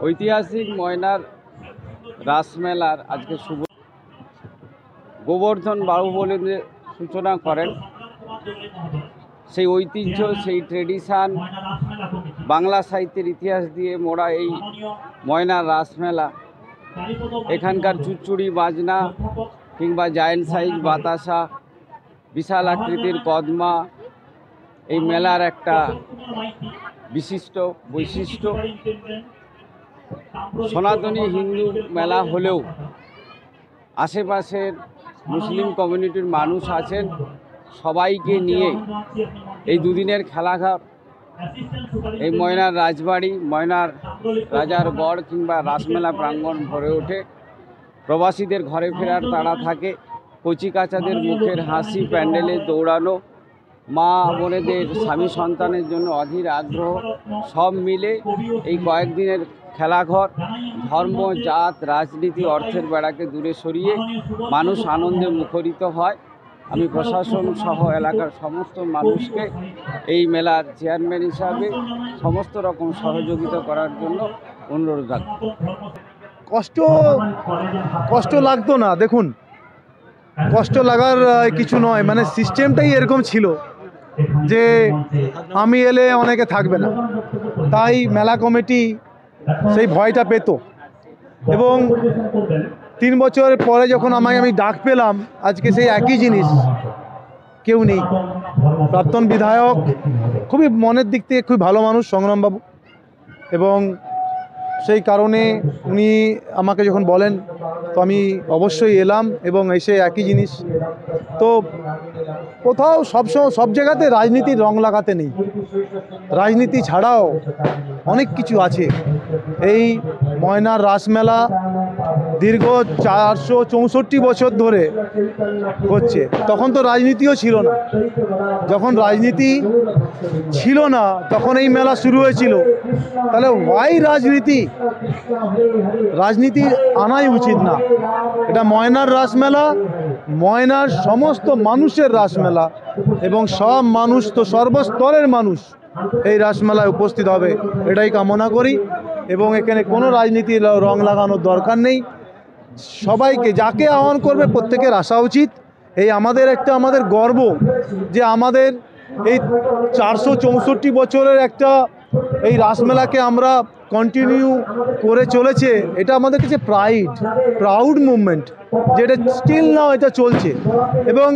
ঐতিহাসিক ময়নার রাসমেলার আজকে শুভ গোবর্ধন বাবু বলে সূচনা করেন। সেই ঐতিহ্য, সেই ট্রেডিশান, বাংলা সাহিত্যের ইতিহাস দিয়ে মোড়া এই ময়নার রাসমেলা, এখানকার চুচুড়ি বাজনা কিংবা জায়েন্ট সাইজ বাতাসা, বিশাল আকৃতির কদমা এই মেলার একটা বিশিষ্ট বৈশিষ্ট্য। সনাতনী হিন্দু মেলা হলেও আশেপাশের মুসলিম কমিউনিটির মানুষ আছেন, সবাইকে নিয়ে এই দুদিনের খেলাঘর, এই ময়নার রাজবাড়ি, ময়নার রাজার গড় কিংবা রাসমেলা প্রাঙ্গণ ভরে ওঠে। প্রবাসীদের ঘরে ফেরার তাড়া থাকে, কচিকাচাদের মুখের হাসি, প্যান্ডেলে দৌড়ানো, মা বোনেদের স্বামী সন্তানের জন্য অধীর আগ্রহ, সব মিলে এই কয়েকদিনের খেলাঘর ধর্ম, জাত, রাজনীতি, অর্থের বেড়াকে দূরে সরিয়ে মানুষ আনন্দে মুখরিত হয়। আমি প্রশাসন সহ এলাকার সমস্ত মানুষকে এই মেলার চেয়ারম্যান হিসাবে সমস্ত রকম সহযোগিতা করার জন্য অনুরোধ রাখব। কষ্ট লাগতো না, দেখুন কষ্ট লাগার কিছু নয়, মানে সিস্টেমটাই এরকম ছিল যে আমি এলে অনেকে থাকবে না, তাই মেলা কমিটি সেই ভয়টা পেত। এবং 3 বছর পরে যখন আমি ডাক পেলাম, আজকে সেই একই জিনিস, কেউ নেই। প্রাক্তন বিধায়ক খুবই মনের দিক থেকে খুবই ভালো মানুষ সংগ্রামবাবু, এবং সেই কারণে উনি আমাকে যখন বলেন তো আমি অবশ্যই এলাম, এবং এসে একই জিনিস। তো কোথাও সব জায়গাতে রাজনীতির রং লাগাতে নেই, রাজনীতি ছাড়াও অনেক কিছু আছে। এই ময়নার রাসমেলা দীর্ঘ 464 বছর ধরে হচ্ছে। তখন তো রাজনীতিও ছিল না, যখন রাজনীতি ছিল না তখন এই মেলা শুরু হয়েছিল। তাহলে ওয়াই রাজনীতি আনাই উচিত না। এটা ময়নার রাসমেলা, ময়নার সমস্ত মানুষের রাসমেলা, এবং সব মানুষ তো সর্বস্তরের মানুষ এই রাসমেলায় উপস্থিত হবে, এটাই কামনা করি। এবং এখানে কোনো রাজনীতির রং লাগানোর দরকার নেই। সবাইকে যাকে আহ্বান করবে প্রত্যেকের আসা উচিত। এই আমাদের গর্ব যে আমাদের এই 464 বছরের একটা এই রাসমেলাকে আমরা কন্টিনিউ করে চলেছে। এটা আমাদের কাছে প্রাউড মুভমেন্ট, যেটা স্টিল নাও এটা চলছে। এবং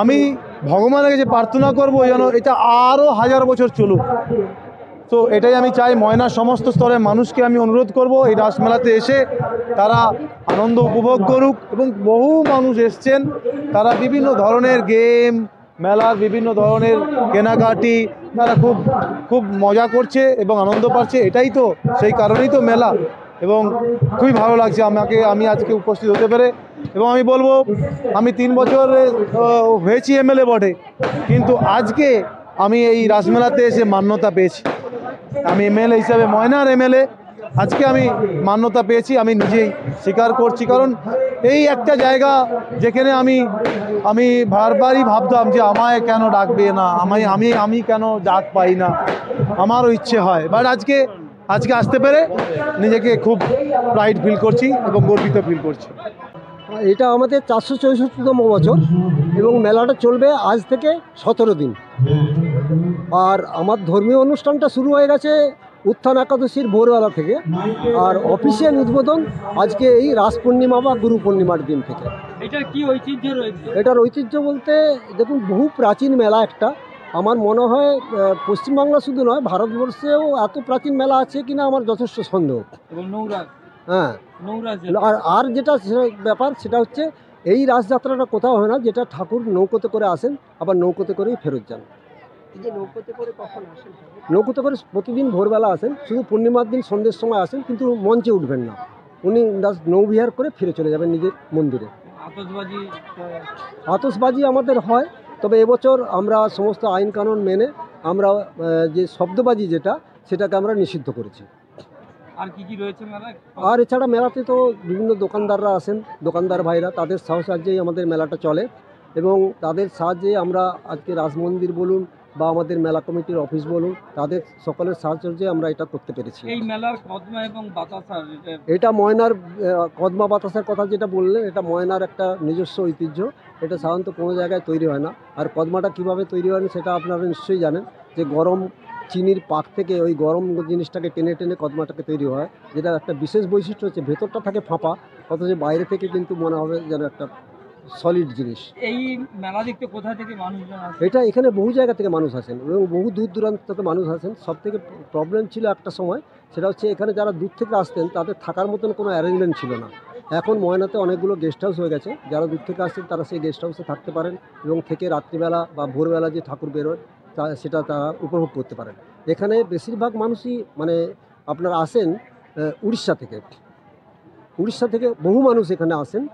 আমি ভগবানের কাছে প্রার্থনা করব যেন এটা আরও 1000 বছর চলুক। তো এটাই আমি চাই। ময়নার সমস্ত স্তরের মানুষকে আমি অনুরোধ করব এই রাসমেলাতে এসে তারা আনন্দ উপভোগ করুক। এবং বহু মানুষ এসছেন, তারা বিভিন্ন ধরনের গেম, মেলার বিভিন্ন ধরনের কেনাকাটি, তারা খুব মজা করছে এবং আনন্দ পাচ্ছে। এটাই তো, সেই কারণেই তো মেলা। এবং খুবই ভালো লাগছে আমি আজকে উপস্থিত হতে পেরে। এবং আমি বলবো, আমি 3 বছর হয়েছি এমএলএ বটে, কিন্তু আজকে আমি এই রাসমেলাতে এসে মান্যতা পেয়েছি। আমি এমএলএ হিসাবে, ময়নার এমএলএ, আজকে আমি মান্যতা পেয়েছি। আমি নিজেই স্বীকার করছি, কারণ এই একটা জায়গা যেখানে আমি বারবারই ভাবতাম যে আমায় কেন ডাকবে না, আমি কেন ডাক পাই না, আমারও ইচ্ছে হয়। বাট আজকে আসতে পেরে নিজেকে খুব প্রাইড ফিল করছি এবং গর্বিত ফিল করছি। এটা আমাদের 464তম বছর, এবং মেলাটা চলবে আজ থেকে 17 দিন। আর আমার ধর্মীয় অনুষ্ঠানটা শুরু হয়ে গেছে উত্থান একাদশীর ভোরবেলা থেকে, আর অফিসিয়াল উদ্বোধন আজকে এই রাস পূর্ণিমা বা গুরু পূর্ণিমার দিন থেকে। এটার কি ঐতিহ্য রয়েছে? এটার ঐতিহ্য বলতে দেখুন, বহু প্রাচীন মেলা একটা। আমার মনে হয় পশ্চিমবাংলা শুধু নয়, ভারতবর্ষেও এত প্রাচীন মেলা আছে কিনা আমার যথেষ্ট সন্দেহ। হ্যাঁ, আর যেটা ব্যাপার সেটা হচ্ছে এই রাসযাত্রাটা কোথাও হয় না, যেটা ঠাকুর নৌকোতে করে আসেন, আবার নৌকোতে করেই ফেরত যান। এই যে নৌকোতে করে কখন আসেন? নৌকোতে করে প্রতিদিন ভোরবেলা আসেন, শুধু পূর্ণিমার দিন সন্ধ্যের সময় আসেন, কিন্তু মঞ্চে উঠবেন না। উনি নৌবিহার করে ফিরে চলে যাবেন নিজের মন্দিরে। আতশবাজি আমাদের হয়, তবে এবছর আমরা সমস্ত আইন কানুন মেনে আমরা যে শব্দবাজি সেটাকে আমরা নিষিদ্ধ করেছি। আর কি রয়েছে মেলায়? আর এছাড়া মেলাতে তো বিভিন্ন দোকানদাররা আসেন, দোকানদার ভাইরা, তাদের সাহায্যেই আমাদের মেলাটা চলে। এবং তাদের সাহায্যে আমরা আজকে রাসমন্দির বলুন, বা আমাদের মেলা কমিটির অফিস বলুন, তাদের সকলের সাহায্যে আমরা এটা করতে পেরেছি। এই মেলার কদমা এবং বাতাসা এটা ময়নার কদমা বাতাসার কথা যেটা বললেন, এটা ময়নার একটা নিজস্ব ঐতিহ্য। এটা সাধারণত কোনো জায়গায় তৈরি হয় না। আর কদমাটা কিভাবে তৈরি হয় সেটা আপনারা নিশ্চয়ই জানেন, যে গরম চিনির পাক থেকে ওই গরম জিনিসটাকে টেনে টেনে কদমাটাকে তৈরি হয়, যেটা একটা বিশেষ বৈশিষ্ট্য হচ্ছে ভেতরটা থাকে ফাঁপা, অথচ বাইরে থেকে কিন্তু মনে হবে যেন একটা সলিড জিনিস। এই মেলা দেখতে কোথা থেকে মানুষজন আসে? এটা এখানে বহু জায়গা থেকে মানুষ আসেন এবং বহু দূর দূরান্ত থেকে মানুষ আসেন। সব থেকে প্রবলেম ছিল একটা সময়, সেটা হচ্ছে এখানে যারা দূর থেকে আসতেন তাদের থাকার মতন কোনো অ্যারেঞ্জমেন্ট ছিল না। এখন ময়নাতে অনেকগুলো গেস্ট হাউস হয়ে গেছে, যারা দূর থেকে আসছেন তারা সেই গেস্ট হাউসে থাকতে পারেন এবং থেকে রাত্রিবেলা বা ভোরবেলা যে ঠাকুর বেরোয় সেটা তারা উপভোগ করতে পারেন। এখানে বেশিরভাগ মানুষই মানে আপনারা আসেন উড়িষ্যা থেকে বহু মানুষ এখানে আসেন।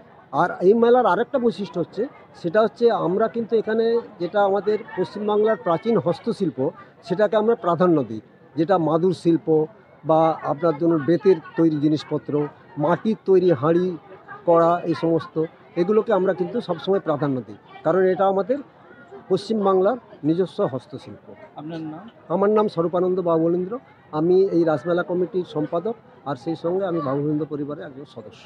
আর এই মেলার আরেকটা বৈশিষ্ট্য হচ্ছে, সেটা হচ্ছে আমরা কিন্তু এখানে যেটা আমাদের পশ্চিমবাংলার প্রাচীন হস্তশিল্প সেটাকে আমরা প্রাধান্য দিই, যেটা মাদুর শিল্প বা আপনার জন্য বেতের তৈরি জিনিসপত্র, মাটির তৈরি হাঁড়ি কড়া, এই সমস্ত এগুলোকে আমরা কিন্তু সবসময় প্রাধান্য দিই, কারণ এটা আমাদের পশ্চিমবাংলার নিজস্ব হস্তশিল্প। আপনার নাম? আমার নাম স্বরূপানন্দ বাবুলেন্দ্র। আমি এই রাসমেলা কমিটির সম্পাদক, আর সেই সঙ্গে আমি বাবুলেন্দ্র পরিবারের একজন সদস্য।